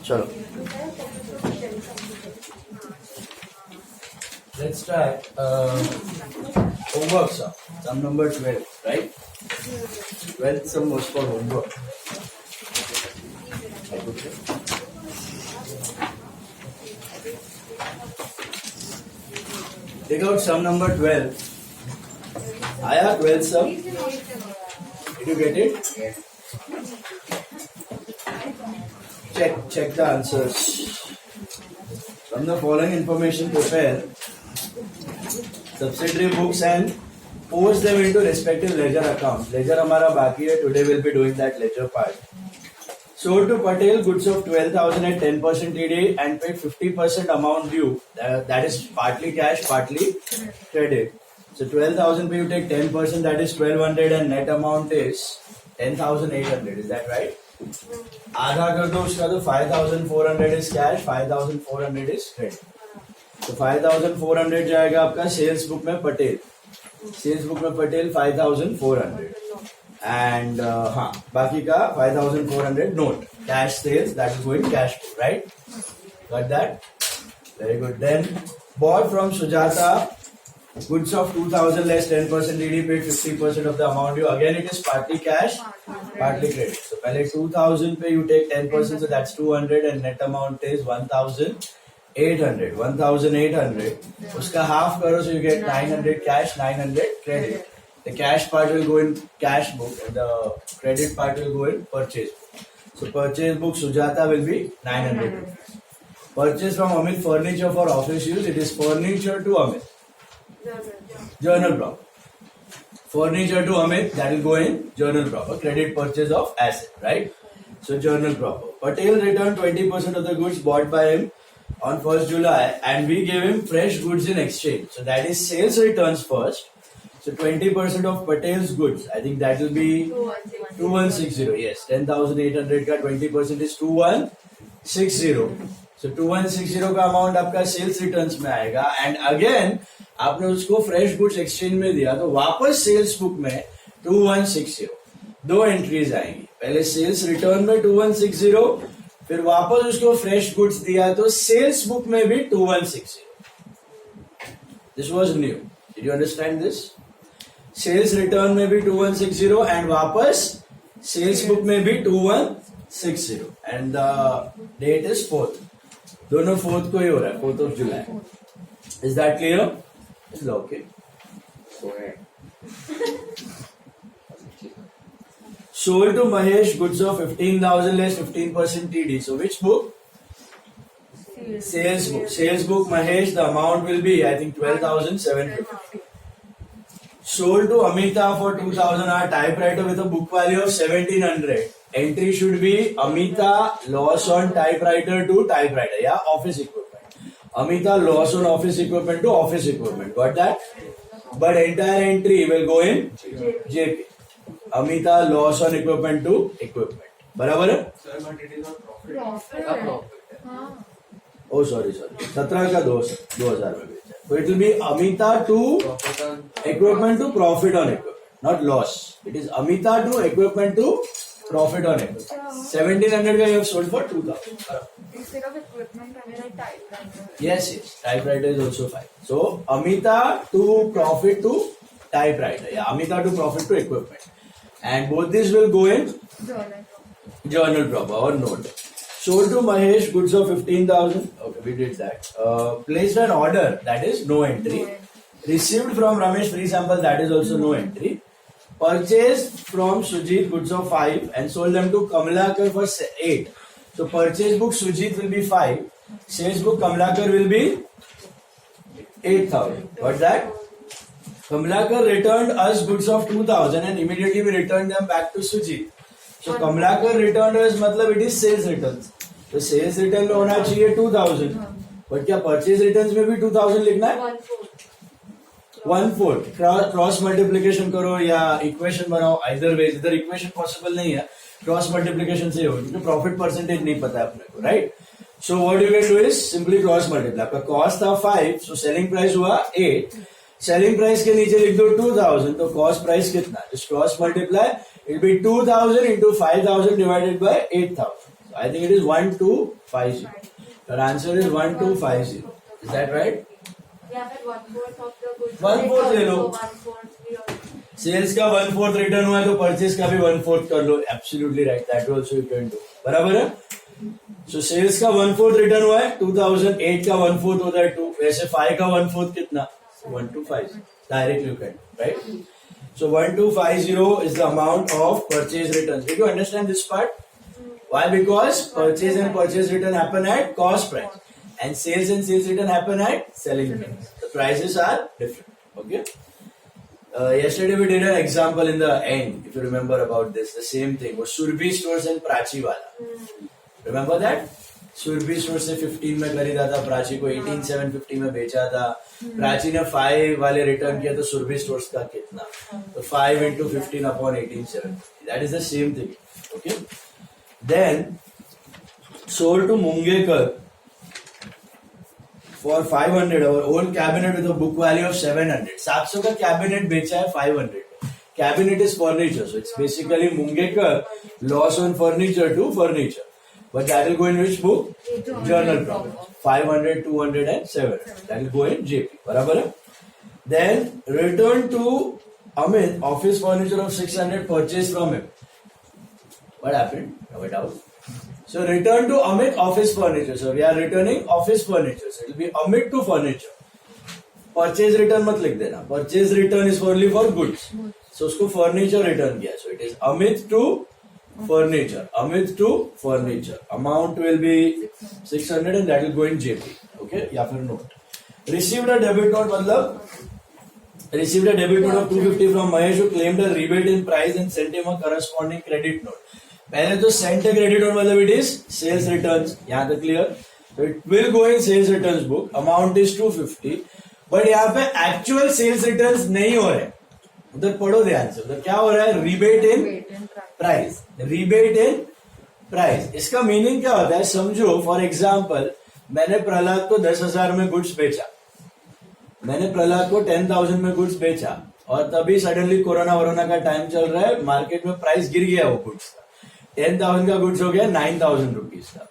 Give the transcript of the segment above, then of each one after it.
चलो let's try homework sum number 12, right? 12th sum was for homework. Take out sum number 12. आया 12th sum? Did you get it? Check the answers. From the following information, prepare subsidiary books and post them into respective ledger accounts. Ledger हमारा बाकी है. Today we'll be doing that ledger part. Sold to Patel goods of 12,000 at 10% TD and paid 50% amount due. That is partly cash, partly credit. So 12,000 पे you take 10%, that is 1,200 and net amount is 10,800. Is that right? आधा कर दो उसका तो 5,400 is cash, 5,400 is credit. तो 5,400 जाएगा आपका sales book में पटेल. सेल्स बुक में पटेल 5,400 एंड हाँ बाकी का 5,400 note cash sales that is going cash book, right? Got that? Very good. Then bought from Sujata goods of 2,000 less 10% DD paid 50% of the amount due. Again it is partly cash, partly credit. So पहले 2,000 पे you take 10%, so that's 200 and net amount is 1,800. 1,800 उसका half करो, so you get 900 cash, 900 credit. The cash part will go in cash book and the credit part will go in purchase book. So purchase book Sujata will be 900 rupees. Purchase from Amit furniture for office use. It is furniture to Amit. Journal proper. Furniture to Amit, that will go in journal proper. Credit purchase of asset, right? So journal proper. Patel returned 20% of the goods bought by him on 1st July and we gave him fresh goods in exchange. So that is sales returns first. So 20% of Patel's goods, I think that will be 2160. Yes, 10,800 का 20% is 2160. So 2160 का amount आपका sales returns में आएगा and again आपने उसको fresh goods exchange में दिया तो वापस सेल्स बुक में 2160. दो एंट्रीज आएंगी. पहले सेल्स रिटर्न में 2160, फिर वापस उसको फ्रेश गुड्स दिया तो सेल्स बुक में भी 2160. This was new. Did you understand this? Sales return में भी 2160 एंड वापस सेल्स बुक में भी 2160 and the date is 4th. दोनों 4th को ही हो रहा है, 4th of July. Is that clear? It's okay. Sold to Mahesh goods of 15,000 less 15% TD. So which book? Sales book. Sales book Mahesh, the amount will be I think 12,750. Sold to Amita for 2,000 our typewriter with a book value of 1,700. Entry should be Amita loss on typewriter to typewriter. Yeah, office equipment. Amita loss on office equipment to office equipment. Got that? But entire entry will go in JP. Amita loss on equipment to equipment. बराबर है? Oh sorry. 17 का 2,000 में बेचा. So it will be Amita to equipment to profit on equipment, not loss. It is Amita to equipment to profit on equipment. 1,700 का you have sold for 2,000. Instead of equipment, I mean like typewriter. Yes. Typewriter is also fine. So Amita to profit to typewriter. Yeah, Amita to profit to equipment. And both these will go in journal proper or note. Sold to Mahesh goods of 15,000. Okay, we did that. Placed an order, that is no entry. Received from Ramesh free sample, that is also no entry. Purchased from Sujit goods of 5 and sold them to Kamalakar for 8. So purchase book Sujit will be 5. Sales book Kamalakar will be 8,000. Got that? Kamalakar returned us goods of 2,000 and immediately we returned them back to Sujit. So Kamalakar returned us मतलब it is sales returns. तो sales return में होना चाहिए 2,000. But क्या purchase returns में भी 2,000 लिखना है? 1/4. क्रॉस मल्टीप्लीकेशन करो या इक्वेशन बनाओ. आइदर वे, इधर इक्वेशन पॉसिबल नहीं है, क्रॉस मल्टीप्लीकेशन से होगी क्योंकि प्रॉफिट परसेंटेज नहीं पता है अपने को, right? So what you can do is simply cross multiply. आपका कॉस्ट था 5, सो सेलिंग प्राइस हुआ 8. सेलिंग प्राइस के नीचे लिख दो 2,000, तो कॉस्ट प्राइस कितना? Just cross multiply. It be 2,000 into 5,000 divided by 8,000. I think it is 1250. Your answer is 1250. Is that right? Yeah, but 1/4 of the goods. 1/4 ले लो. 1/4 we all. Sales का 1/4 return हुआ है तो परचेज का भी 1/4 कर लो. Absolutely right. That also you can do. बराबर है. सो सेल्स का 1/4 रिटर्न हुआ है 2008 का 1/4 होता है 2. वैसे 5 का 1/4 कितना? 1250. Direct you can write. So 1250 is the amount of purchase returns. Did you understand this part? Why? Because purchase and purchase return happen at cost price, and sales return happen at selling price. The prices are different. Okay. Yesterday we did an example in the end, if you remember about this. The same thing was Surbhi stores and Prachi wala. Remember that? Surabhi store से 15 में खरीदा था, प्राची को 18,750 में बेचा था. प्राची ने 5 वाले रिटर्न किया तो सुरभि स्टोर्स का कितना? तो 5 into 15 upon 18,750. That is the same thing. Okay. Then sold to Mungekar for 500. Our own cabinet with a book value of 700. 700 का कैबिनेट बेचा है 500. Cabinet is furniture, so it's basically Mungekar loss on furniture to furniture. But that will go in which book? Journal profit. 500, 200 and 700. That will go in JP. बराबर है? Then return to Amit office furniture of 600 purchased from him. What happened? Have it out. So return to Amit office furniture. So we are returning office furniture. So it will be Amit to furniture. Purchase return मत लिख देना. Purchase return is only for goods. So उसको furniture return किया. So it is Amit to furniture. Amit to furniture. Amount will be 600 and that will go in JP. Okay? या फिर note. Received a debit note मतलब received a debit note of 250 from Mahesh who claimed a rebate in price and sent him a corresponding credit note. पहले तो sent a credit note मतलब it is sales returns. यहाँ तक clear? So it will go in sales returns book. Amount is 250. But यहाँ पे actual sales returns नहीं हो रहे. उधर पढ़ो ध्यान से. उधर क्या हो रहा है? Rebate in price. Rebate in price. इसका मीनिंग क्या होता है? समझो फॉर एग्जाम्पल मैंने प्रहलाद को 10,000 में गुड्स बेचा. मैंने प्रहलाद को 10,000 में गुड्स बेचा और तभी सडनली कोरोना का टाइम चल रहा है. मार्केट में प्राइस गिर गया वो गुड्स का. 10,000 का गुड्स हो गया 9,000 रुपीज का.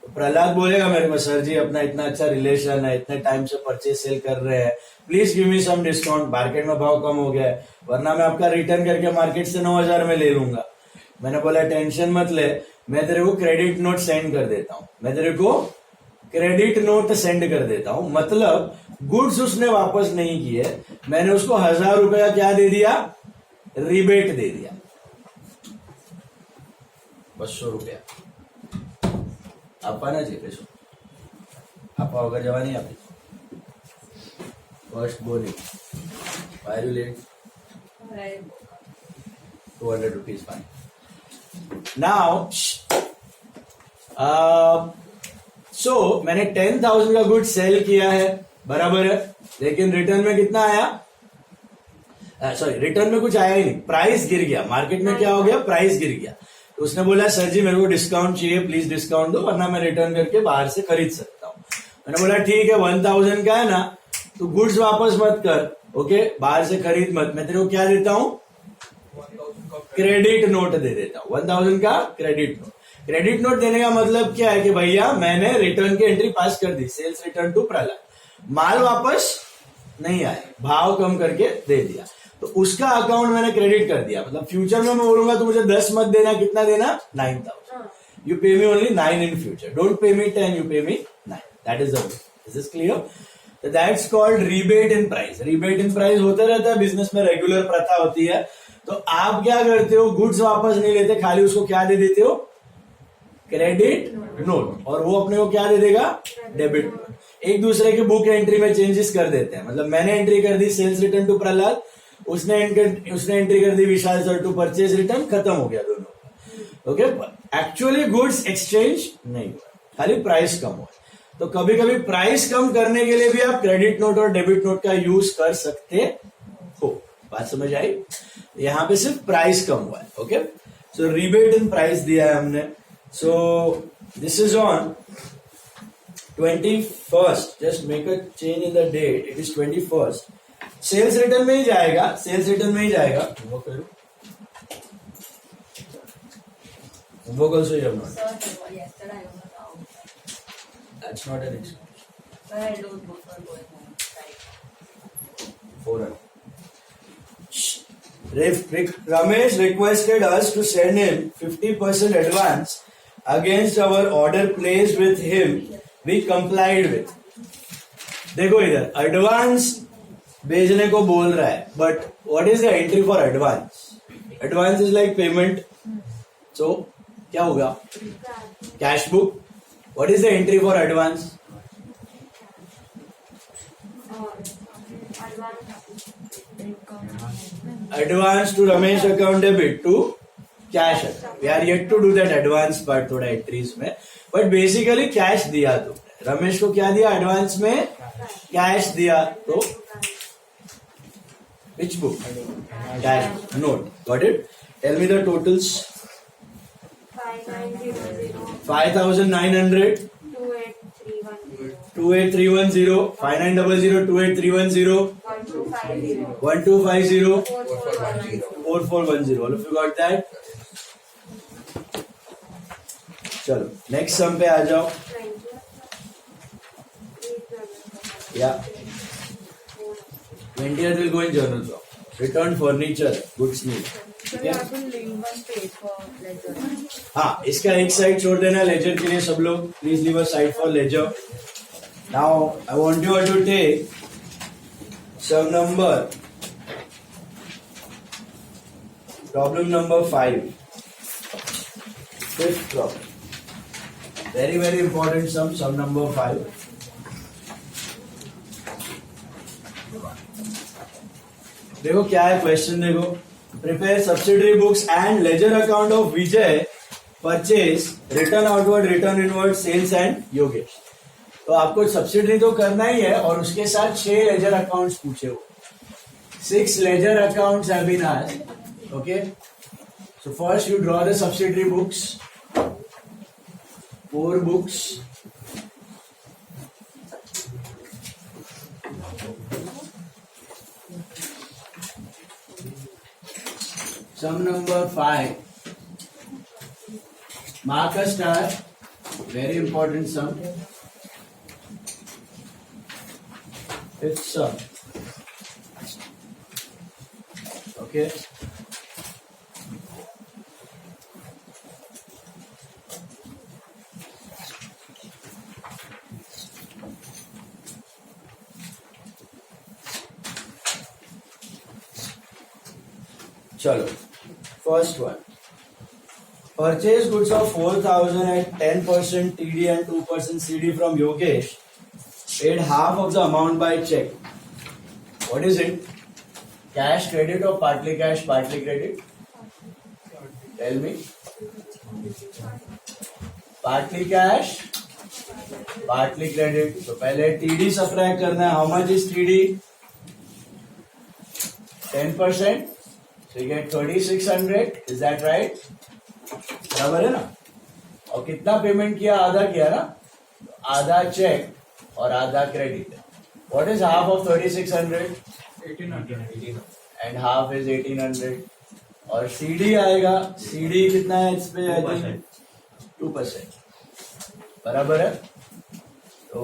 तो प्रहलाद बोलेगा मेरे को, सर जी अपना इतना अच्छा रिलेशन है, इतने टाइम से परचेज सेल कर रहे हैं, please give me some discount. Market में भाव कम हो गया है, वरना मैं आपका रिटर्न करके मार्केट से 9,000 में ले लूंगा. मैंने बोला टेंशन मत ले, मैं तेरे को क्रेडिट नोट सेंड कर देता हूं. मैं तेरे को क्रेडिट नोट सेंड कर देता हूं. मतलब गुड्स उसने वापस नहीं किए, मैंने उसको 1,000 रुपए का क्या दे दिया? रिबेट दे दिया. 200 रुपया આપવાના છે. પેસો આપવા વગર જવા નહીં આપી. ફર્સ્ટ બોલી why are you late 200 rupees fine. Now so मैंने 10,000 का गुड सेल किया है, बराबर है, लेकिन रिटर्न में कितना आया? सॉरी, रिटर्न में कुछ आया ही नहीं. प्राइस गिर गया. मार्केट में क्या हो गया? प्राइस गिर गया. तो उसने बोला सर जी मेरे को डिस्काउंट चाहिए, प्लीज डिस्काउंट दो वरना मैं रिटर्न करके बाहर से खरीद सकता हूँ. मैंने बोला ठीक है 1,000 का है ना, तो गुड्स वापस मत कर. ओके, बाहर से खरीद मत. मैं तेरे को क्या देता हूँ? क्रेडिट नोट दे देता हूँ. 1,000 का क्रेडिट नोट. क्रेडिट नोट देने का मतलब क्या है कि भैया मैंने रिटर्न की एंट्री पास कर दी, सेल्स रिटर्न टू प्रहलाद. माल वापस नहीं आया, भाव कम करके दे दिया, तो उसका अकाउंट मैंने क्रेडिट कर दिया. मतलब फ्यूचर में मैं बोलूंगा तो मुझे 10 मत देना. कितना देना? 9,000. यू पे me only 9 in future. Don't pay me 10, you पे मी 9. That is the way. Is this clear? That's called rebate in price. Rebate in price होता रहता है बिजनेस में, रेगुलर प्रथा होती है. तो आप क्या करते हो? गुड्स वापस नहीं लेते, खाली उसको क्या दे देते हो? Credit note. और वो अपने को क्या दे देगा? Debit note. एक दूसरे की बुक एंट्री में चेंजेस कर देते हैं. मतलब मैंने एंट्री कर दी सेल्स रिटर्न टू प्रहलाद, उसने एंट्री कर दी विशाल सर टू परचेज रिटर्न, खत्म हो गया दोनों. ओके, एक्चुअली गुड्स एक्सचेंज नहीं हुआ, खाली प्राइस कम हुआ. तो कभी कभी प्राइस कम करने के लिए भी आप क्रेडिट नोट और डेबिट नोट का यूज कर सकते हो. बात समझ आई? यहां पे सिर्फ प्राइस कम हुआ है. Okay, so rebate in price दिया है हमने. So this is on 21st. Just make a change in the date. It is 21st. Sales return में ही जाएगा, सेल्स रिटर्न में ही जाएगा. वो करो Homework also you have not. Sir, yesterday I was out. That's not an excuse. Sir, I don't go for going home. Right. 400. Ramesh requested us to send him 50% advance against our order placed with him. We complied with. देखो इधर advance भेजने को बोल रहा है, but what is the entry for advance? Advance is like payment, so क्या होगा? Cash book. What is the entry for advance? Advance to Ramesh account debit to cash account. We are yet to do that advance part थोड़ा entries में, but basically cash दिया तुमने. रमेश को क्या दिया advance में? कैश दिया. तो which book? Cash note. Got it? Tell me the totals. 5900 5,900 28310 28310 5900 28310 1250 1250 4410. All of you got that? चलो नेक्स्ट सम पे आ जाओ. या 20th will go in journal box. Return furniture goods need. ठीक है? हाँ, इसका एक साइड छोड़ देना लेजर के लिए सब लोग. Please leave aside for ledger. Now I want you to take some number. Problem number 5. Fifth problem. Very very important sum number 5. देखो क्या है क्वेश्चन. देखो, prepare subsidiary books and ledger account of Vijay purchase return outward return inward sales and Yogesh. तो आपको subsidiary तो करना ही है और उसके साथ 6 लेजर अकाउंट्स पूछे हो. 6 ledger accounts have been asked. Okay, so first you draw the subsidiary books. 4 books. Sum number 5. Mark a star. Very important sum. Fifth sum. Okay. चलो, first one. Purchase goods of 4,000 at 10% TD and 2% CD from Yogesh. Paid half of the amount by check. What is it? Cash credit or partly cash, partly credit? Tell me. Partly cash, partly credit. तो पहले TD subtract करना है. How much is TD? 10%. So you get 3,600. Is that right? बराबर है ना? और कितना payment किया? आधा किया ना? आधा चेक और आधा credit. What is half of 3,600? 1800. And half is 1,800. और CD आएगा. CD कितना है इस पे? 2%. बराबर है? तो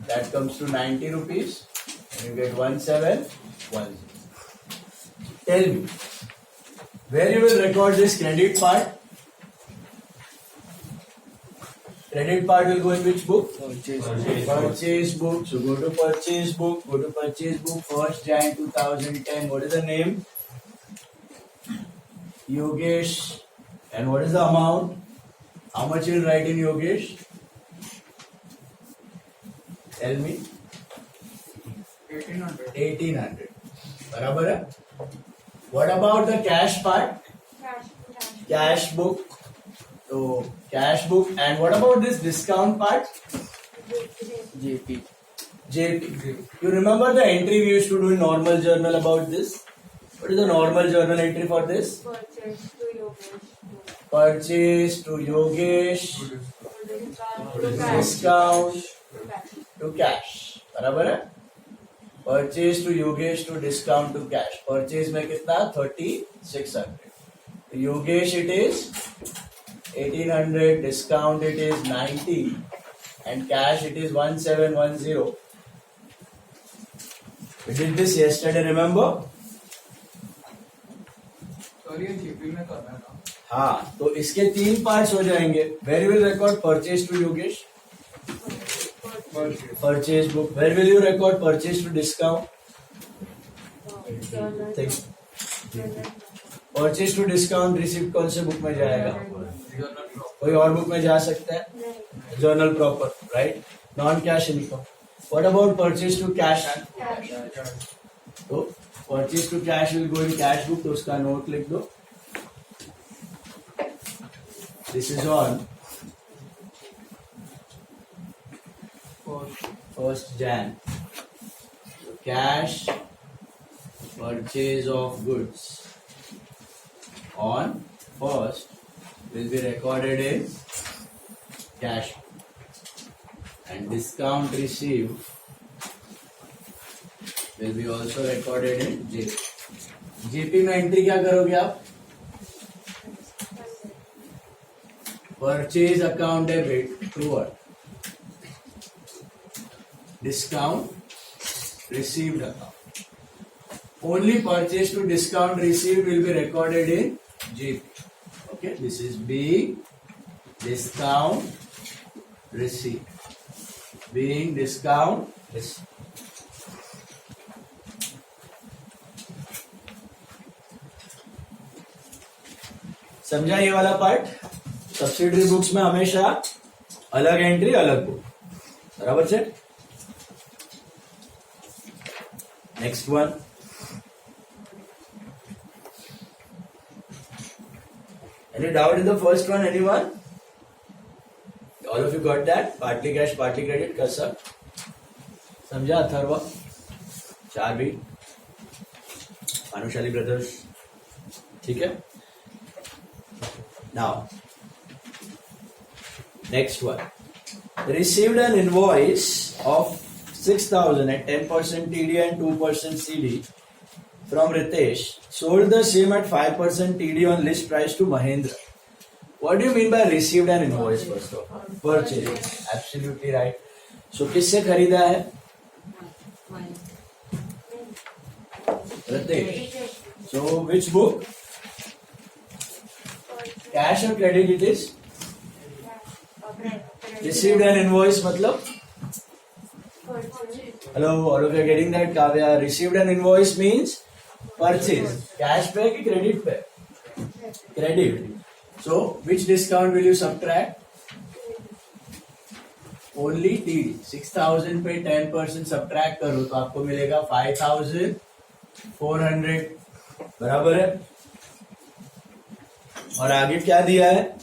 that comes to 90 rupees. And you get 1,710. Tell me, where you will record this credit part? Credit part will go in which book? Purchase book. So go to purchase book. Go to purchase book. 1st Jan 2010. What is the name? Yogesh. And what is the amount? How much you will write in Yogesh? Tell me. 1800. 1,800. बराबर है? What about the cash part? Cash book. So cash book. And what about this discount part? JP. JP. You remember the entry we used to do in normal journal about this? What is the normal journal entry for this? Purchase to Yogesh. Purchase to Yogesh. Discount to cash. बराबर है? Purchase to Yogesh to discount to cash. Purchase में कितना? 3,600. To Yogesh it is 1800, discount it is 90, and cash it is 1710. We did this yesterday, remember? Sorry ये GP में करना था. हाँ, तो इसके 3 पार्ट्स हो जाएंगे. Where will record purchase to Yogesh? Purchase book. Where will you record purchase to discount? Purchase to discount receipt कौन से बुक में जाएगा? कोई और बुक में जा सकता है? Journal proper, right? Non-cash income. What about purchase to cash? तो purchase to cash will go in cash book, तो उसका नोट लिख दो. This is on 1st Jan. So cash purchase of goods on 1st will be recorded in cash, and discount received will be also recorded in JP. JP में entry क्या करोगे आप? Purchase account debit to what? Discount received account. Only purchase to discount received will be recorded in JP. Okay, this is B, discount received. Being discount received. समझा ये वाला part? Subsidiary books में हमेशा अलग entry अलग book. बराबर से? Next one. Any doubt in the first one, anyone? All of you got that? Partly cash, partly credit, कसम. समझा अथर्व? 4 भी. भानुशाली ब्रदर्स. ठीक है? Now, next one. Received an invoice of 6,000 at 10% TD and 2% CD from Ritesh. Sold the same at 5% TD on list price to Mahendra. What do you mean by received an invoice first of all? Purchase. Absolutely right. So, किससे खरीदा है? Ritesh. So, which book? Cash or credit it is? Received an invoice मतलब? Hello, all of you are getting that, Kavya? Received an invoice means purchase. Cash पे कि credit पे? Credit. So, which discount will you subtract? Only TD. 6,000 पे 10% subtract करो तो आपको मिलेगा 5,400. बराबर है? और आगे क्या दिया है?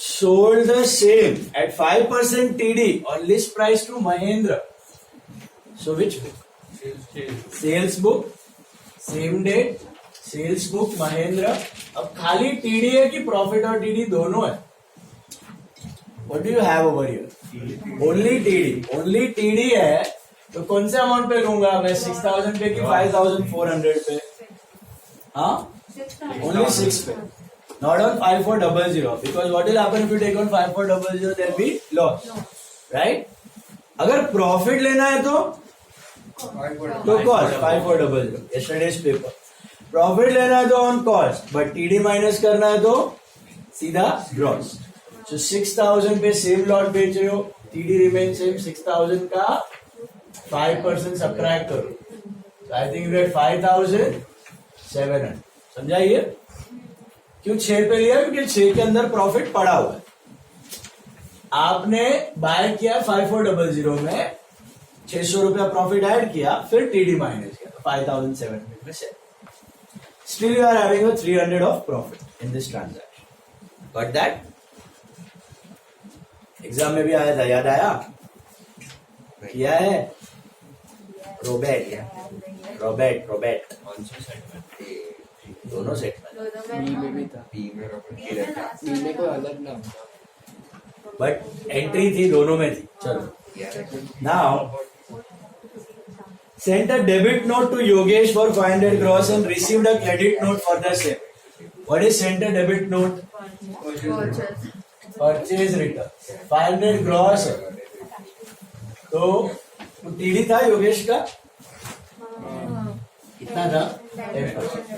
Sold the same at 5% TD on list price to Mahendra. So which book? Sales book. Same date. Sales book Mahendra. अब खाली TD है कि profit और TD दोनों है? What do you have over here? Only TD. Only TD है तो कौन से अमाउंट पे लूंगा मैं? 6,000 पे कि 5,400 पे? हाँ? Only 6 पे. Not on 5400, because what will happen if you take on 5400? There will be loss, right? अगर profit लेना है तो cost 5400. Yesterday's paper. Profit लेना है तो on cost, but TD minus करना है तो सीधा gross. So 6,000 पे same lot बेच रहे हो, TD remains same. 6,000 का 5% subtract करो. So I think you get 5,700. समझा ये? क्यों 6 पे लिया? क्योंकि 6 के अंदर प्रॉफिट पड़ा हुआ है. आपने बाय किया 5400 में, 600 रुपया प्रॉफिट ऐड किया, फिर टीडी माइनस किया, 5,700 में से. Still you are having 300 of profit in this transaction. Got that? Exam में भी आया था, याद आया? किया है? रोबेट. दोनों सेट में. बी में भी था. बी में कोई अलग नाम था. बट एंट्री थी, दोनों में थी. चलो. Now sent a debit note to Yogesh for 500 gross and received a credit note for the same. What is sent a debit note? Purchase return 500 gross है, तो टीडी था योगेश का कितना था 10%,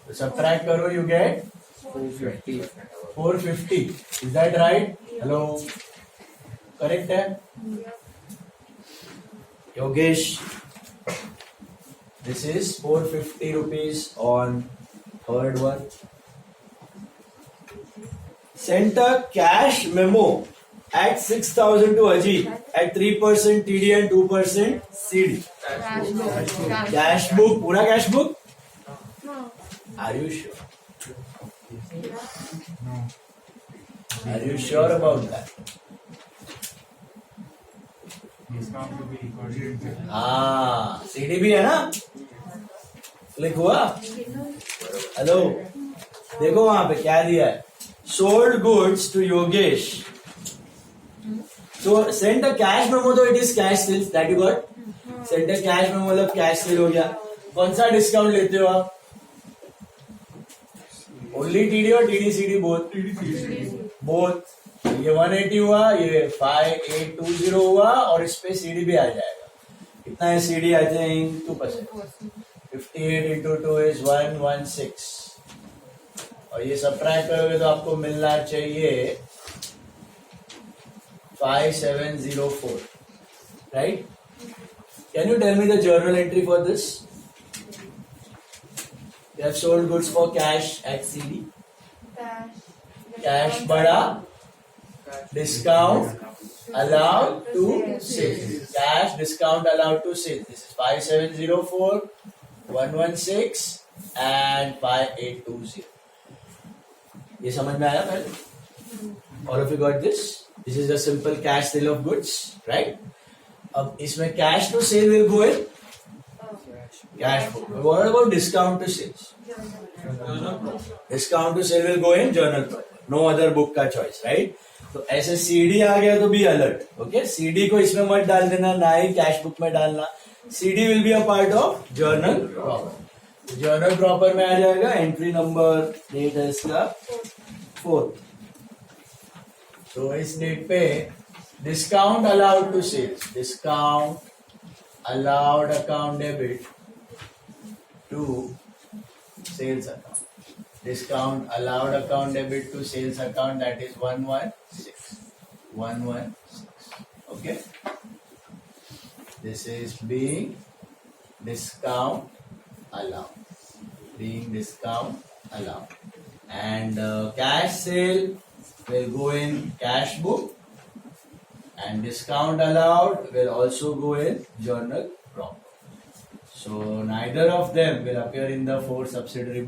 तो सब्ट्रैक्ट करो you get 450. Is that right? Hello, correct है Yogesh? This is 450 rupees on third one. Sent a cash memo at 6,000 to Ajit at 3% TD and 2% CD. Cash book, पूरा cash book? Are you sure? Are you sure about that? हाँ, CD भी है ना? Click हुआ? Hello, देखो वहां पे क्या दिया है, sold goods to Yogesh. So send a cash memo, तो it is cash sales that you got. Send a cash memo मतलब कैश सेल हो गया. कौन सा डिस्काउंट लेते हो आप? ओनली टीडी और टीडी सीडी बोथ? बोथ. ये 180 हुआ, ये 5820 हुआ, और इस पे सीडी भी आ जाएगा. कितना है CD? I think 2%. 58 into 2 is 116. और ये सब्ट्रैक्ट करोगे तो आपको मिलना चाहिए 5704. Right? Can you tell me the journal entry for this? You have sold goods for cash at CD. Cash बड़ा, discount allowed to sales. Cash discount allowed to sales. This is 5704, 116 and 5820. ये समझ में आया पहले? All of you got this? This is a simple cash sale of goods, right? अब इसमें cash to sale will go in cash book. What about discount to sales? Discount to sale will go in journal proper. No other book का choice, right? तो ऐसे CD आ गया तो be alert. Okay, CD को इसमें मत डाल देना, ना ही कैश बुक में डालना. CD will be a part of journal proper. Journal proper में आ जाएगा. एंट्री नंबर डेट है इसका 4th. तो इस डेट पे discount allowed to sales, discount allowed account debit to sales account. Discount allowed account debit to sales account, that is 116. Okay, this is being discount allowed, and cash sale will go in cash book, and discount allowed will also go in journal proper. So neither of them will appear in the 4 subsidiary